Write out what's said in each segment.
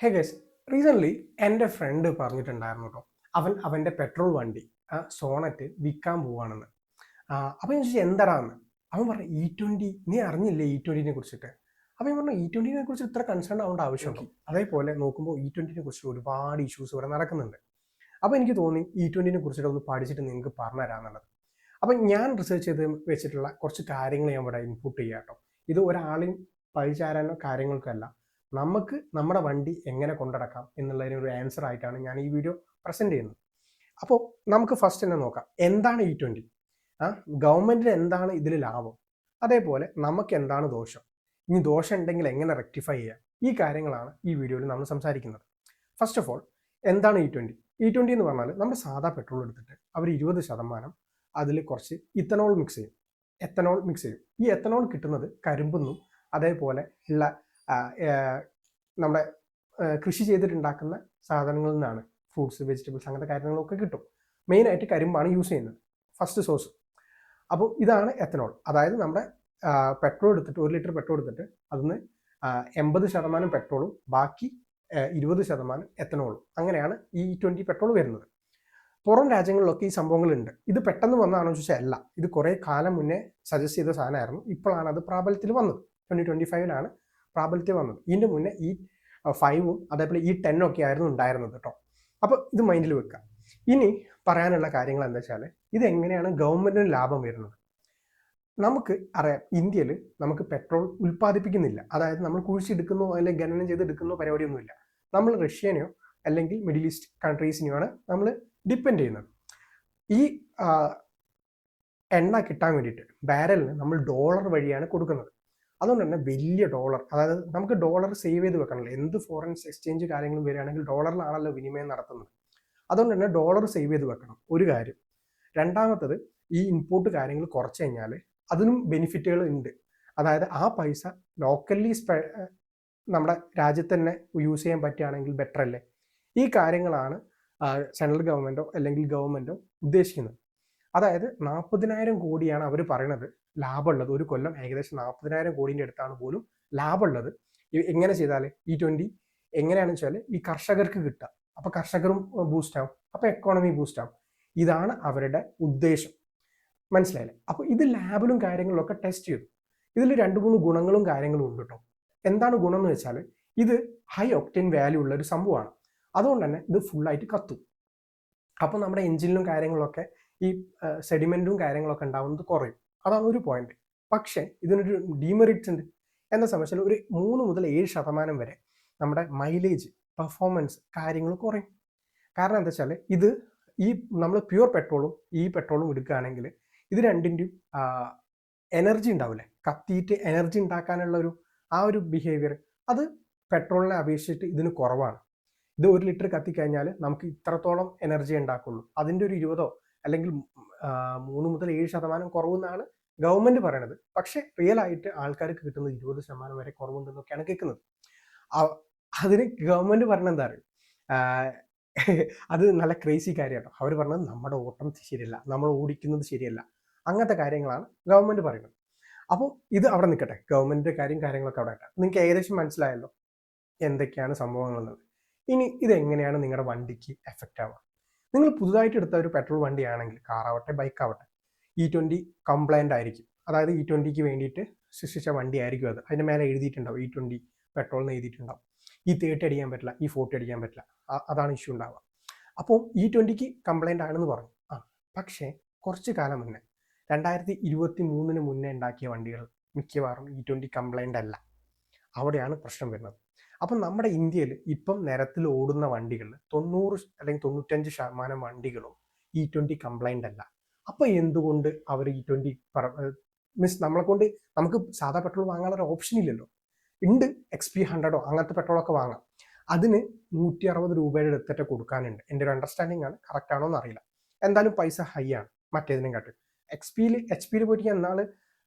Hey guys, recently എൻ്റെ front പറഞ്ഞിട്ടുണ്ടായിരുന്നു കേട്ടോ. അവൻ്റെ പെട്രോൾ വണ്ടി സോണറ്റ് വിൽക്കാൻ പോവാണെന്ന്. അപ്പോൾ ഞാൻ ചോദിച്ചു എന്താടാന്ന്. അവൻ പറഞ്ഞു E20. നീ അറിഞ്ഞില്ലേ E20നെ കുറിച്ചിട്ട്? അപ്പോൾ ഞാൻ പറഞ്ഞു E20നെ കുറിച്ച് ഇത്ര കൺസേൺ ആവേണ്ട ആവശ്യമുണ്ടോ? അതേപോലെ നോക്കുമ്പോൾ E20നെ കുറിച്ച് ഒരുപാട് ഇഷ്യൂസ് ഇവിടെ നടക്കുന്നുണ്ട്. അപ്പോൾ എനിക്ക് തോന്നി E20നെ കുറിച്ചിട്ട് ഒന്ന് പഠിച്ചിട്ട് നിങ്ങൾക്ക് പറഞ്ഞു തരാമെന്നുള്ളത്. അപ്പം ഞാൻ റിസർച്ച് ചെയ്ത് വെച്ചിട്ടുള്ള കുറച്ച് കാര്യങ്ങൾ ഞാൻ ഇവിടെ ഇൻപുട്ട് ചെയ്യാം കേട്ടോ. ഇത് ഒരാളെയും പഴിചാരാനോ കാര്യങ്ങൾക്കല്ല, നമുക്ക് നമ്മുടെ വണ്ടി എങ്ങനെ കൊണ്ടുനടക്കാം എന്നുള്ളതിന് ഒരു ആൻസർ ആയിട്ടാണ് ഞാൻ ഈ വീഡിയോ പ്രസൻറ്റ് ചെയ്യുന്നത്. അപ്പോൾ നമുക്ക് ഫസ്റ്റ് തന്നെ നോക്കാം, എന്താണ് E20? ഗവൺമെൻറ്റിന് എന്താണ് ഇതിൽ ലാഭം, അതേപോലെ നമുക്ക് എന്താണ് ദോഷം, ഇനി ദോഷം ഉണ്ടെങ്കിൽ എങ്ങനെ റെക്ടിഫൈ ചെയ്യാം, ഈ കാര്യങ്ങളാണ് ഈ വീഡിയോയിൽ നമ്മൾ സംസാരിക്കുന്നത്. ഫസ്റ്റ് ഓഫ് ഓൾ, എന്താണ് E20 എന്ന് പറഞ്ഞാൽ നമ്മുടെ സാധാ പെട്രോൾ എടുത്തിട്ട് അവർ 20% അതിൽ കുറച്ച് എത്തനോൾ മിക്സ് ചെയ്യും. ഈ എത്തനോൾ കിട്ടുന്നത് കരിമ്പെന്നും അതേപോലെ ഉള്ള നമ്മുടെ കൃഷി ചെയ്തിട്ടുണ്ടാക്കുന്ന സാധനങ്ങളിൽ നിന്നാണ്. ഫ്രൂട്ട്സ്, വെജിറ്റബിൾസ്, അങ്ങനത്തെ കാര്യങ്ങളൊക്കെ കിട്ടും. മെയിനായിട്ട് കരിമ്പാണ് യൂസ് ചെയ്യുന്നത്, ഫസ്റ്റ് സോഴ്സ്. അപ്പോൾ ഇതാണ് എത്തനോൾ. അതായത് നമ്മുടെ പെട്രോൾ എടുത്തിട്ട് 1 ലിറ്റർ പെട്രോൾ എടുത്തിട്ട് അതിന് 80% പെട്രോളും ബാക്കി 20% എത്തനോളും, അങ്ങനെയാണ് ഈ E20 പെട്രോൾ വരുന്നത്. പുറം രാജ്യങ്ങളിലൊക്കെ ഈ സംഭവങ്ങളുണ്ട്. ഇത് പെട്ടെന്ന് വന്നതാണോ ചോദിച്ചാൽ അല്ല, ഇത് കുറേ കാലം മുന്നേ സജസ്റ്റ് ചെയ്ത സാധനമായിരുന്നു. ഇപ്പോഴാണ് അത് പ്രാബല്യത്തിൽ വന്നത്. 2025 പ്രാബല്യത്തിൽ വന്നത്. ഇതിൻ്റെ മുന്നേ E5ഉം അതേപോലെ E10 ഒക്കെ ആയിരുന്നു ഉണ്ടായിരുന്നത് കേട്ടോ. അപ്പോൾ ഇത് മൈൻഡിൽ വെക്കുക. ഇനി പറയാനുള്ള കാര്യങ്ങൾ എന്താ വെച്ചാൽ, ഇതെങ്ങനെയാണ് ഗവൺമെൻറ്റിന് ലാഭം വരുന്നത്. നമുക്ക് അറിയാം, ഇന്ത്യയിൽ നമുക്ക് പെട്രോൾ ഉൽപ്പാദിപ്പിക്കുന്നില്ല. അതായത് നമ്മൾ കുഴിച്ചെടുക്കുന്നോ അല്ലെങ്കിൽ ഖനനം ചെയ്തെടുക്കുന്നോ പരിപാടിയൊന്നുമില്ല. നമ്മൾ റഷ്യനെയോ അല്ലെങ്കിൽ മിഡിൽ ഈസ്റ്റ് കൺട്രീസിനെയാണ് നമ്മൾ ഡിപ്പെൻഡ് ചെയ്യുന്നത്. ഈ എണ്ണ കിട്ടാൻ വേണ്ടിയിട്ട് ബാരലിന് നമ്മൾ ഡോളർ വഴിയാണ് കൊടുക്കുന്നത്. അതുകൊണ്ട് തന്നെ വലിയ ഡോളർ, അതായത് നമുക്ക് ഡോളർ സേവ് ചെയ്ത് വെക്കണമല്ലോ. എന്ത് ഫോറിൻ എക്സ്ചേഞ്ച് കാര്യങ്ങളും വരികയാണെങ്കിൽ ഡോളറിലാണല്ലോ വിനിമയം നടത്തുന്നത്. അതുകൊണ്ട് തന്നെ ഡോളർ സേവ് ചെയ്ത് വെക്കണം, ഒരു കാര്യം. രണ്ടാമത്തത്, ഈ ഇമ്പോർട്ട് കാര്യങ്ങൾ കുറച്ച് കഴിഞ്ഞാൽ അതിനും ബെനിഫിറ്റുകൾ ഉണ്ട്. അതായത് ആ പൈസ ലോക്കലി നമ്മുടെ രാജ്യത്ത് തന്നെ യൂസ് ചെയ്യാൻ പറ്റുകയാണെങ്കിൽ ബെറ്റർ അല്ലേ. ഈ കാര്യങ്ങളാണ് സെൻട്രൽ ഗവൺമെൻറ്റോ അല്ലെങ്കിൽ ഗവൺമെൻറ്റോ ഉദ്ദേശിക്കുന്നത്. അതായത് 40,000 കോടിയാണ് അവർ പറയുന്നത് ലാഭമുള്ളത്. ഒരു കൊല്ലം ഏകദേശം 40,000 കോടിൻ്റെ അടുത്താണ് പോലും ലാഭമുള്ളത്. എങ്ങനെ ചെയ്താൽ E20 എങ്ങനെയാണെന്ന് വെച്ചാൽ ഈ കർഷകർക്ക് കിട്ടുക. അപ്പോൾ കർഷകരും ബൂസ്റ്റ് ആവും, അപ്പോൾ എക്കോണമി ബൂസ്റ്റ് ആവും. ഇതാണ് അവരുടെ ഉദ്ദേശം. മനസ്സിലായില്ലേ? അപ്പോൾ ഇത് ലാബിലും കാര്യങ്ങളിലൊക്കെ ടെസ്റ്റ് ചെയ്തു. ഇതിൽ 2-3 ഗുണങ്ങളും കാര്യങ്ങളും ഉണ്ട് കേട്ടോ. എന്താണ് ഗുണം എന്ന് വെച്ചാൽ, ഇത് ഹൈ ഒക്ടേൻ വാല്യൂ ഉള്ള ഒരു സംഭവമാണ്. അതുകൊണ്ട് തന്നെ ഇത് ഫുള്ളായിട്ട് കത്തും. അപ്പോൾ നമ്മുടെ എഞ്ചിനിലും കാര്യങ്ങളിലൊക്കെ ഈ സെഡിമെൻറ്റും കാര്യങ്ങളൊക്കെ ഉണ്ടാവുന്നത് കുറയും. അതാണ് ഒരു പോയിന്റ്. പക്ഷേ ഇതിനൊരു ഡീമെറിറ്റ്സ് ഉണ്ട്. എന്താ സംബന്ധിച്ചാൽ ഒരു 3 മുതൽ 7% വരെ നമ്മുടെ മൈലേജ്, പെർഫോമൻസ് കാര്യങ്ങൾ കുറയും. കാരണം എന്താ വെച്ചാൽ, ഇത് ഈ നമ്മൾ പ്യുവർ പെട്രോളും ഈ പെട്രോളും എടുക്കുകയാണെങ്കിൽ ഇത് രണ്ടിൻ്റെയും എനർജി ഉണ്ടാവില്ലേ, കത്തിയിട്ട് എനർജി ഉണ്ടാക്കാനുള്ള ഒരു ബിഹേവിയർ അത് പെട്രോളിനെ അപേക്ഷിച്ചിട്ട് ഇതിന് കുറവാണ്. ഇത് 1 ലിറ്റർ കത്തിക്കഴിഞ്ഞാൽ നമുക്ക് ഇത്രത്തോളം എനർജി ഉണ്ടാക്കുള്ളൂ. അതിൻ്റെ ഒരു 20 അല്ലെങ്കിൽ 3 മുതൽ 7% കുറവെന്നാണ് ഗവൺമെൻറ് പറയണത്. പക്ഷേ റിയൽ ആയിട്ട് ആൾക്കാർക്ക് കിട്ടുന്നത് 20% വരെ കുറവുണ്ടെന്നൊക്കെയാണ് കേൾക്കുന്നത്. അതിന് ഗവൺമെൻറ് പറഞ്ഞത് എന്താ അറിയും, അത് നല്ല ക്രേസി കാര്യമാണ്. അവർ പറഞ്ഞത് നമ്മുടെ ഓട്ടം ശരിയല്ല, നമ്മൾ ഓടിക്കുന്നത് ശരിയല്ല, അങ്ങനത്തെ കാര്യങ്ങളാണ് ഗവൺമെൻറ് പറയുന്നത്. അപ്പോൾ ഇത് അവിടെ നിൽക്കട്ടെ, ഗവൺമെൻറ് കാര്യങ്ങളൊക്കെ അവിടെ ആട്ടെ. നിങ്ങൾക്ക് ഏകദേശം മനസ്സിലായല്ലോ എന്തൊക്കെയാണ് സംഭവങ്ങളെന്നത്. ഇനി ഇതെങ്ങനെയാണ് നിങ്ങളുടെ വണ്ടിക്ക് എഫക്റ്റ് ആവുക. നിങ്ങൾ പുതുതായിട്ട് എടുത്ത ഒരു പെട്രോൾ വണ്ടിയാണെങ്കിൽ, കാറാവട്ടെ ബൈക്കാവട്ടെ, E20 കംപ്ലൈൻ്റ് ആയിരിക്കും. അതായത് E20ക്ക് വേണ്ടിയിട്ട് സൃഷ്ടിച്ച വണ്ടി ആയിരിക്കും അത്. അതിൻ്റെ മേലെ എഴുതിയിട്ടുണ്ടാവും E20 പെട്രോൾ എന്ന് എഴുതിയിട്ടുണ്ടാവും. E30 അടിക്കാൻ പറ്റില്ല, E40 അടിക്കാൻ പറ്റില്ല. അതാണ് ഇഷ്യൂ ഉണ്ടാവുക. അപ്പോൾ E20ക്ക് കംപ്ലൈൻ്റ് ആണെന്ന് പറഞ്ഞു. പക്ഷേ കുറച്ച് കാലം മുന്നേ 2023 മുന്നേ ഉണ്ടാക്കിയ വണ്ടികൾ മിക്കവാറും E20 കംപ്ലൈൻ്റ് അല്ല. അവിടെയാണ് പ്രശ്നം വരുന്നത്. അപ്പം നമ്മുടെ ഇന്ത്യയിൽ ഇപ്പം നിരത്തിൽ ഓടുന്ന വണ്ടികൾ 90 അല്ലെങ്കിൽ 95% വണ്ടികളും E20 കംപ്ലൈൻ്റ് അല്ല. അപ്പോൾ എന്തുകൊണ്ട് അവർ E20 മീൻസ് നമുക്ക് സാധാ പെട്രോൾ വാങ്ങാനുള്ള ഓപ്ഷൻ ഇല്ലല്ലോ. ഉണ്ട്, XP100 അങ്ങനത്തെ പെട്രോളൊക്കെ വാങ്ങാം. അതിന് 160 രൂപയുടെ അടുത്തിട്ട് കൊടുക്കാനുണ്ട്. എൻ്റെ ഒരു അണ്ടർസ്റ്റാൻഡിംഗ് ആണ്, കറക്റ്റ് ആണോ എന്ന് അറിയില്ല. എന്തായാലും പൈസ ഹൈ ആണ് മറ്റേതിനും കാട്ടി. HP പോയിട്ട് ഞാൻ നാളെ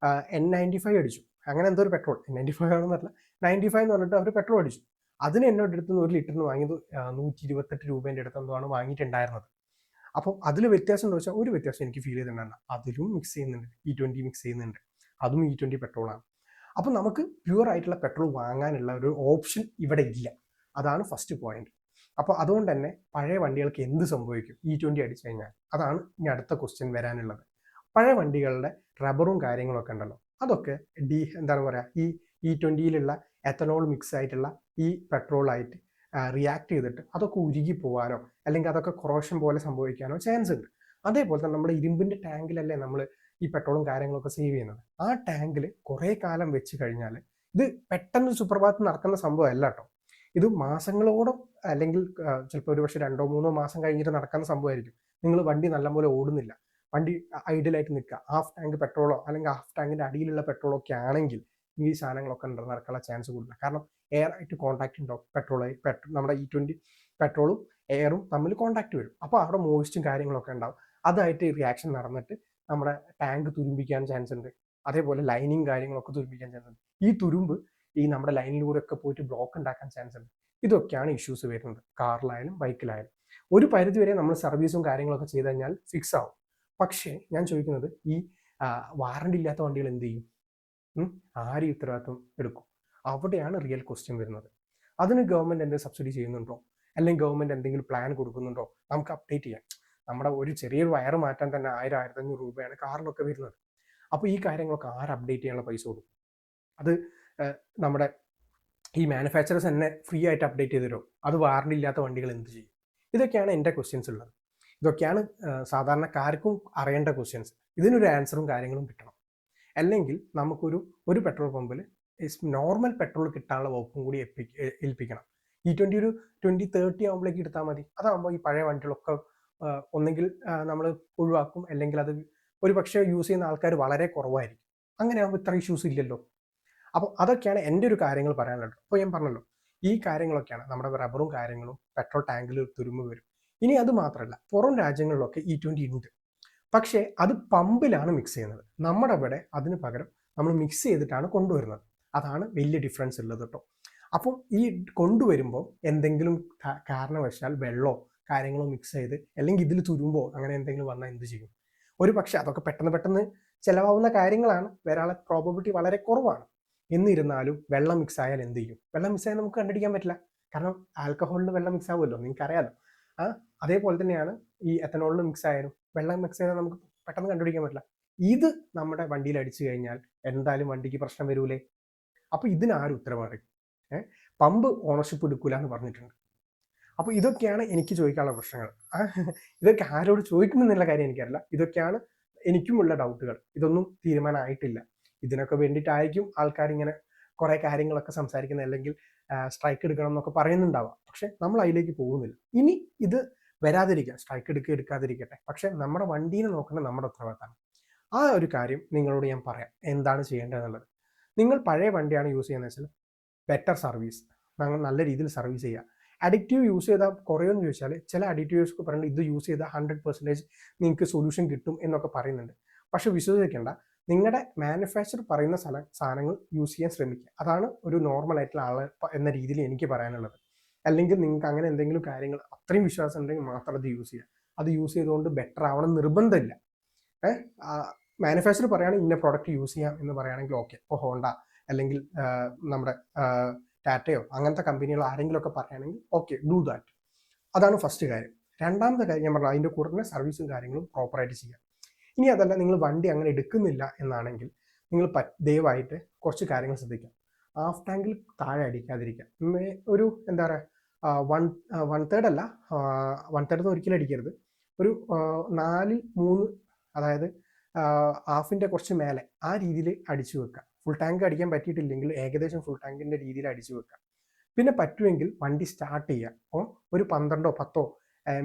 N95 അടിച്ചു. അങ്ങനെ എന്തോ ഒരു പെട്രോൾ, N95 ആണെന്ന് പറഞ്ഞാൽ 95 എന്ന് പറഞ്ഞിട്ട് അവർ പെട്രോൾ അടിച്ചു. അതിന് എന്നോട് അടുത്ത് 1 ലിറ്ററിന് വാങ്ങിയത് 128 രൂപേൻ്റെ അടുത്ത് എന്തോ ആണ് വാങ്ങിയിട്ടുണ്ടായിരുന്നത്. അപ്പോൾ അതിൽ വ്യത്യാസം എന്ന് വെച്ചാൽ ഒരു വ്യത്യാസം എനിക്ക് ഫീൽ ചെയ്തിട്ടുണ്ടായിരുന്നു. അതിലും മിക്സ് ചെയ്യുന്നുണ്ട്, E20 മിക്സ് ചെയ്യുന്നുണ്ട്, അതും E20 പെട്രോളാണ്. അപ്പോൾ നമുക്ക് പ്യുവർ ആയിട്ടുള്ള പെട്രോൾ വാങ്ങാനുള്ള ഒരു ഓപ്ഷൻ ഇവിടെ ഇല്ല. അതാണ് ഫസ്റ്റ് പോയിന്റ്. അപ്പോൾ അതുകൊണ്ട് തന്നെ പഴയ വണ്ടികൾക്ക് എന്ത് സംഭവിക്കും E20 അടിച്ചു കഴിഞ്ഞാൽ? അതാണ് ഇനി അടുത്ത ക്വസ്റ്റ്യൻ വരാനുള്ളത്. പഴയ വണ്ടികളുടെ റബ്ബറും കാര്യങ്ങളൊക്കെ ഉണ്ടല്ലോ, അതൊക്കെ എന്താണ് പറയുക, ഈ E20യിലുള്ള എത്തനോൾ മിക്സ് ആയിട്ടുള്ള ഈ പെട്രോളായിട്ട് റിയാക്ട് ചെയ്തിട്ട് അതൊക്കെ ഉരുകി പോകാനോ അല്ലെങ്കിൽ അതൊക്കെ കൊറോഷൻ പോലെ സംഭവിക്കാനോ ചാൻസ് ഉണ്ട്. അതേപോലെ തന്നെ നമ്മുടെ ഇരുമ്പിന്റെ ടാങ്കിലല്ലേ നമ്മൾ ഈ പെട്രോളും കാര്യങ്ങളൊക്കെ സേവ് ചെയ്യുന്നത്. ആ ടാങ്കിൽ കുറേ കാലം വെച്ച് കഴിഞ്ഞാൽ ഇത് പെട്ടെന്ന് സുപ്രഭാതത്തിൽ നടക്കുന്ന സംഭവമല്ല കേട്ടോ. ഇത് മാസങ്ങളോളം അല്ലെങ്കിൽ ചിലപ്പോൾ ഒരു പക്ഷേ 2-3 മാസം കഴിഞ്ഞിട്ട് നടക്കുന്ന സംഭവമായിരിക്കും. നിങ്ങൾ വണ്ടി നല്ലപോലെ ഓടുന്നില്ല, വണ്ടി ഐഡിയലായിട്ട് നിൽക്കുക, ഹാഫ് ടാങ്ക് പെട്രോളോ അല്ലെങ്കിൽ ഹാഫ് ടാങ്കിന്റെ അടിയിലുള്ള പെട്രോളോ ഒക്കെ ആണെങ്കിൽ ഈ സാധനങ്ങളൊക്കെ നടക്കാനുള്ള ചാൻസ് കൂടുതൽ. കാരണം എയർ ആയിട്ട് കോൺടാക്ട് ഉണ്ടാവും, നമ്മുടെ E20 പെട്രോളും എയറും തമ്മിൽ കോൺടാക്ട് വരും. അപ്പോൾ അവിടെ മോയിസ്റ്റും കാര്യങ്ങളൊക്കെ ഉണ്ടാവും. അതായിട്ട് റിയാക്ഷൻ നടന്നിട്ട് നമ്മുടെ ടാങ്ക് തുരുമ്പിക്കാൻ ചാൻസ് ഉണ്ട്. അതേപോലെ ലൈനിങ് കാര്യങ്ങളൊക്കെ തുരുമ്പിക്കാൻ ചാൻസ് ഉണ്ട്. ഈ തുരുമ്പ് ഈ നമ്മുടെ ലൈനിലൂടെ ഒക്കെ പോയിട്ട് ബ്ലോക്ക് ഉണ്ടാക്കാൻ ചാൻസ് ഉണ്ട്. ഇതൊക്കെയാണ് ഇഷ്യൂസ് വരുന്നത് കാറിലായാലും ബൈക്കിലായാലും. ഒരു പരിധിവരെ നമ്മൾ സർവീസും കാര്യങ്ങളൊക്കെ ചെയ്ത് കഴിഞ്ഞാൽ ഫിക്സ് ആവും. പക്ഷേ ഞാൻ ചോദിക്കുന്നത്, ഈ വാറണ്ടി ഇല്ലാത്ത വണ്ടികൾ എന്ത് ചെയ്യും? ആര് ഉത്തരവാദിത്വം എടുക്കും? അവിടെയാണ് റിയൽ ക്വസ്റ്റ്യൻ വരുന്നത്. അതിന് ഗവൺമെന്റ് എന്തെങ്കിലും സബ്സിഡി ചെയ്യുന്നുണ്ടോ, അല്ലെങ്കിൽ ഗവൺമെന്റ് എന്തെങ്കിലും പ്ലാൻ കൊടുക്കുന്നുണ്ടോ? നമുക്ക് അപ്ഡേറ്റ് ചെയ്യാം. നമ്മുടെ ഒരു ചെറിയൊരു വയർ മാറ്റാൻ തന്നെ 1000-1500 രൂപയാണ് കാറിലൊക്കെ വരുന്നത്. അപ്പോൾ ഈ കാര്യങ്ങളൊക്കെ ആര് അപ്ഡേറ്റ് ചെയ്യാനുള്ള പൈസ കൊടുക്കും? അത് നമ്മുടെ ഈ മാനുഫാക്ചറേഴ്സ് തന്നെ ഫ്രീ ആയിട്ട് അപ്ഡേറ്റ് ചെയ്ത് തരുമോ? അത് വാറണ്ടി ഇല്ലാത്ത വണ്ടികൾ എന്ത് ചെയ്യും? ഇതൊക്കെയാണ് എൻ്റെ ക്വസ്റ്റ്യൻസ് ഉള്ളത്. ഇതൊക്കെയാണ് സാധാരണക്കാർക്കും അറിയേണ്ട ക്വസ്റ്റ്യൻസ്. ഇതിനൊരു ആൻസറും കാര്യങ്ങളും കിട്ടണം. അല്ലെങ്കിൽ നമുക്കൊരു പെട്രോൾ പമ്പിൽ നോർമൽ പെട്രോൾ കിട്ടാനുള്ള വകുപ്പും കൂടി ഏൽപ്പിക്കണം. E20 ഒരു 2030 ആകുമ്പോഴേക്ക് എടുത്താൽ മതി. അതാകുമ്പോൾ ഈ പഴയ വണ്ടികളൊക്കെ ഒന്നെങ്കിൽ നമ്മൾ ഒഴിവാക്കും, അല്ലെങ്കിൽ അത് ഒരു പക്ഷേ യൂസ് ചെയ്യുന്ന ആൾക്കാർ വളരെ കുറവായിരിക്കും. അങ്ങനെ ആകുമ്പോൾ ഇത്ര ഇഷ്യൂസ് ഇല്ലല്ലോ. അപ്പോൾ അതൊക്കെയാണ് എൻ്റെ ഒരു കാര്യങ്ങൾ പറയാനുള്ളത്. അപ്പോൾ ഞാൻ പറഞ്ഞല്ലോ, ഈ കാര്യങ്ങളൊക്കെയാണ് നമ്മുടെ റബ്ബറും കാര്യങ്ങളും പെട്രോൾ ടാങ്കിൽ തുരുമ്പ് വരും. ഇനി അത് മാത്രമല്ല, പുറം രാജ്യങ്ങളിലൊക്കെ E20 ഉണ്ട്, പക്ഷേ അത് പമ്പിലാണ് മിക്സ് ചെയ്യുന്നത്. നമ്മുടെ ഇവിടെ അതിന് പകരം നമ്മൾ മിക്സ് ചെയ്തിട്ടാണ് കൊണ്ടുവരുന്നത്. അതാണ് വലിയ ഡിഫറൻസ് ഉള്ളത് കേട്ടോ. അപ്പം ഈ കൊണ്ടുവരുമ്പോൾ എന്തെങ്കിലും കാരണവശാൽ വെള്ളമോ കാര്യങ്ങളോ മിക്സ് ചെയ്ത് അല്ലെങ്കിൽ ഇതിൽ തുരുമ്പോ അങ്ങനെ എന്തെങ്കിലും വന്നാൽ എന്ത് ചെയ്യും? ഒരു പക്ഷെ അതൊക്കെ പെട്ടെന്ന് ചിലവാകുന്ന കാര്യങ്ങളാണ്, വരാനുള്ള പ്രോബബിലിറ്റി വളരെ കുറവാണ്. എന്നിരുന്നാലും വെള്ളം മിക്സ് ആയാൽ എന്ത് ചെയ്യും? വെള്ളം മിക്സ് ആയാൽ നമുക്ക് കണ്ടുപിടിക്കാൻ പറ്റില്ല. കാരണം ആൽക്കഹോളിൽ വെള്ളം മിക്സ് ആവുമല്ലോ, നിങ്ങൾക്ക് അറിയാലോ. അതേപോലെ തന്നെയാണ് ഈ എത്തനോളിൽ മിക്സ് ആയാലും വെള്ളം മിക്സ് ചെയ്താൽ നമുക്ക് പെട്ടെന്ന് കണ്ടുപിടിക്കാൻ പറ്റില്ല. ഇത് നമ്മുടെ വണ്ടിയിൽ അടിച്ചു കഴിഞ്ഞാൽ എന്തായാലും വണ്ടിക്ക് പ്രശ്നം വരൂലേ? അപ്പോൾ ഇതിനാരും ഉത്തരവാദി? പമ്പ് ഓണർഷിപ്പ് എടുക്കൂല എന്ന് പറഞ്ഞിട്ടുണ്ട്. അപ്പോൾ ഇതൊക്കെയാണ് എനിക്ക് ചോദിക്കാനുള്ള പ്രശ്നങ്ങൾ. ഇതൊക്കെ ആരോട് ചോദിക്കുമെന്നുള്ള കാര്യം എനിക്കറിയില്ല. ഇതൊക്കെയാണ് എനിക്കുമുള്ള ഡൗട്ടുകൾ. ഇതൊന്നും തീരുമാനമായിട്ടില്ല. ഇതിനൊക്കെ വേണ്ടിയിട്ടായിരിക്കും ആൾക്കാർ ഇങ്ങനെ കുറേ കാര്യങ്ങളൊക്കെ സംസാരിക്കുന്നത്, അല്ലെങ്കിൽ സ്ട്രൈക്ക് എടുക്കണം എന്നൊക്കെ പറയുന്നുണ്ടാവാം. പക്ഷെ നമ്മൾ അതിലേക്ക് പോകുന്നില്ല. ഇനി ഇത് വരാതിരിക്കുക, സ്ട്രൈക്ക് എടുക്കാതിരിക്കട്ടെ, പക്ഷെ നമ്മുടെ വണ്ടീനെ നോക്കേണ്ടത് നമ്മുടെ ഉത്തരവാദിത്തമാണ്. ആ ഒരു കാര്യം നിങ്ങളോട് ഞാൻ പറയാം, എന്താണ് ചെയ്യേണ്ടതെന്നുള്ളത്. നിങ്ങൾ പഴയ വണ്ടിയാണ് യൂസ് ചെയ്യുന്നത് വെച്ചാൽ ബെറ്റർ സർവീസ്, നിങ്ങൾ നല്ല രീതിയിൽ സർവീസ് ചെയ്യുക. അഡിക്റ്റീവ് യൂസ് ചെയ്താൽ കുറയുമെന്ന് ചോദിച്ചാൽ ചില അഡിക്റ്റീവ്സ് പറയുന്നത് ഇത് യൂസ് ചെയ്താൽ 100% നിങ്ങൾക്ക് സൊല്യൂഷൻ കിട്ടും എന്നൊക്കെ പറയുന്നുണ്ട്. പക്ഷെ വിശ്വസിക്കേണ്ട, നിങ്ങളുടെ മാനുഫാക്ചർ പറയുന്ന സാധനങ്ങൾ യൂസ് ചെയ്യാൻ ശ്രമിക്കുക. അതാണ് ഒരു നോർമൽ ആയിട്ടുള്ള ആൾ എന്ന രീതിയിൽ എനിക്ക് പറയാനുള്ളത്. അല്ലെങ്കിൽ നിങ്ങൾക്ക് അങ്ങനെ എന്തെങ്കിലും കാര്യങ്ങൾ അത്രയും വിശ്വാസം ഉണ്ടെങ്കിൽ മാത്രം അത് യൂസ് ചെയ്യുക. അത് യൂസ് ചെയ്തുകൊണ്ട് ബെറ്റർ ആവണം നിർബന്ധമില്ല. മാനുഫാക്ചർ പറയുകയാണെങ്കിൽ ഇന്ന പ്രോഡക്റ്റ് യൂസ് ചെയ്യാം എന്ന് പറയുകയാണെങ്കിൽ ഓക്കെ. ഇപ്പോൾ ഹോണ്ട അല്ലെങ്കിൽ നമ്മുടെ ടാറ്റയോ അങ്ങനത്തെ കമ്പനികൾ ആരെങ്കിലുമൊക്കെ പറയുകയാണെങ്കിൽ ഓക്കെ, ഡു ദാറ്റ്. അതാണ് ഫസ്റ്റ് കാര്യം. രണ്ടാമത്തെ കാര്യം ഞാൻ പറഞ്ഞു, അതിൻ്റെ കൂടെ തന്നെ സർവീസും കാര്യങ്ങളും പ്രോപ്പറായിട്ട് ചെയ്യാം. ഇനി അതല്ല, നിങ്ങൾ വണ്ടി അങ്ങനെ എടുക്കുന്നില്ല എന്നാണെങ്കിൽ നിങ്ങൾ ദയവായിട്ട് കുറച്ച് കാര്യങ്ങൾ ശ്രദ്ധിക്കാം. ഹാഫ് ടാങ്കിൽ താഴെ അടിക്കാതിരിക്കുക. ഒരു എന്താ പറയുക, 1/3 അല്ല, 1/3 ഒരിക്കലും അടിക്കരുത്. ഒരു 4/3, അതായത് ഹാഫിൻ്റെ കുറച്ച് മേലെ ആ രീതിയിൽ അടിച്ചു വെക്കുക. ഫുൾ ടാങ്ക് അടിക്കാൻ പറ്റിയിട്ടില്ലെങ്കിൽ ഏകദേശം ഫുൾ ടാങ്കിൻ്റെ രീതിയിൽ അടിച്ചു വെക്കുക. പിന്നെ പറ്റുമെങ്കിൽ വണ്ടി സ്റ്റാർട്ട് ചെയ്യുക. അപ്പോൾ ഒരു 12-10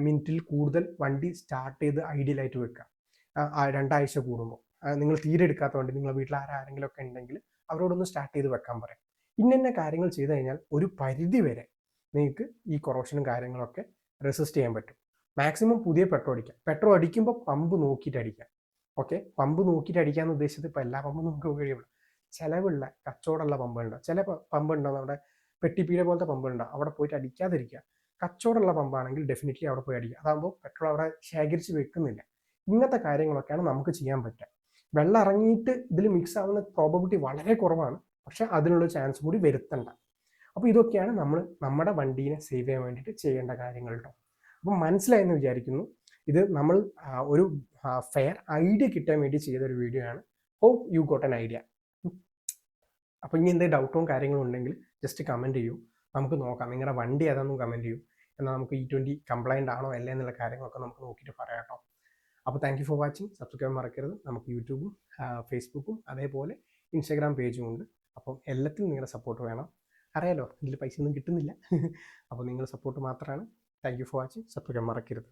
മിനിറ്റിൽ കൂടുതൽ വണ്ടി സ്റ്റാർട്ട് ചെയ്ത് ഐഡിയലായിട്ട് വെക്കുക. 2 ആഴ്ച കൂടുമ്പോൾ നിങ്ങൾ തീരെ എടുക്കാത്ത വണ്ടി, നിങ്ങളുടെ വീട്ടിൽ ആരെങ്കിലും ഒക്കെ ഉണ്ടെങ്കിൽ അവരോടൊന്ന് സ്റ്റാർട്ട് ചെയ്ത് വെക്കാൻ പറയാം. ഇന്ന കാര്യങ്ങൾ ചെയ്തു കഴിഞ്ഞാൽ ഒരു പരിധി വരെ നിങ്ങൾക്ക് ഈ കൊറോഷനും കാര്യങ്ങളൊക്കെ റെസിസ്റ്റ് ചെയ്യാൻ പറ്റും. മാക്സിമം പുതിയ പെട്രോൾ അടിക്കുമ്പോൾ പമ്പ് നോക്കിയിട്ട് അടിക്കാം. ഓക്കെ, പമ്പ് നോക്കിയിട്ട് അടിക്കാന്ന് ഉദ്ദേശിച്ചത് ഇപ്പോൾ എല്ലാ പമ്പും നമുക്ക് കഴിയുള്ളൂ. ചിലവുള്ള കച്ചവടമുള്ള പമ്പുണ്ട്, ചില പമ്പ് ഉണ്ടാവും നമ്മുടെ പെട്ടിപ്പീര പോലത്തെ പമ്പുണ്ടാവും, അവിടെ പോയിട്ട് അടിക്കാതിരിക്കുക. കച്ചവടമുള്ള പമ്പാണെങ്കിൽ ഡെഫിനറ്റ്ലി അവിടെ പോയി അടിക്കുക. അതാകുമ്പോൾ പെട്രോൾ അവിടെ ശേഖരിച്ച് വെക്കുന്നില്ല. ഇങ്ങനത്തെ കാര്യങ്ങളൊക്കെയാണ് നമുക്ക് ചെയ്യാൻ പറ്റുക. വെള്ളം ഇറങ്ങിയിട്ട് ഇതിൽ മിക്സ് ആവുന്ന പ്രോബബിലിറ്റി വളരെ കുറവാണ്, പക്ഷെ അതിനുള്ള ചാൻസ് കൂടി വരുത്തണ്ട. അപ്പോൾ ഇതൊക്കെയാണ് നമ്മൾ നമ്മുടെ വണ്ടീനെ സേവ് ചെയ്യാൻ വേണ്ടിയിട്ട് ചെയ്യേണ്ട കാര്യങ്ങൾ കേട്ടോ. അപ്പം മനസ്സിലായെന്ന് വിചാരിക്കുന്നു. ഇത് നമ്മൾ ഒരു ഫെയർ ഐഡിയ കിട്ടാൻ വേണ്ടി ചെയ്തൊരു വീഡിയോ ആണ്. Hope you got an idea. അപ്പോൾ ഇനി എന്തെങ്കിലും ഡൗട്ടും കാര്യങ്ങളും ഉണ്ടെങ്കിൽ ജസ്റ്റ് കമൻറ്റ് ചെയ്യൂ, നമുക്ക് നോക്കാം. നിങ്ങളുടെ വണ്ടി ഏതാണെന്നും കമൻറ്റ് ചെയ്യൂ, എന്നാൽ നമുക്ക് E20 കംപ്ലൈൻ്റ് ആണോ അല്ലേ എന്നുള്ള കാര്യങ്ങളൊക്കെ നമുക്ക് നോക്കിയിട്ട് പറയാം കേട്ടോ. അപ്പോൾ thank you for watching. Subscribe മറക്കരുത്. നമുക്ക് യൂട്യൂബും ഫേസ്ബുക്കും അതേപോലെ ഇൻസ്റ്റാഗ്രാം പേജും ഉണ്ട്. അപ്പം എല്ലാത്തിലും നിങ്ങളുടെ സപ്പോർട്ട് വേണം. അറിയാലോ, ഇതിൽ പൈസ ഒന്നും കിട്ടുന്നില്ല. അപ്പോൾ നിങ്ങളുടെ സപ്പോർട്ട് മാത്രമാണ്. Thank you for watching. Subscribe മറക്കരുത്.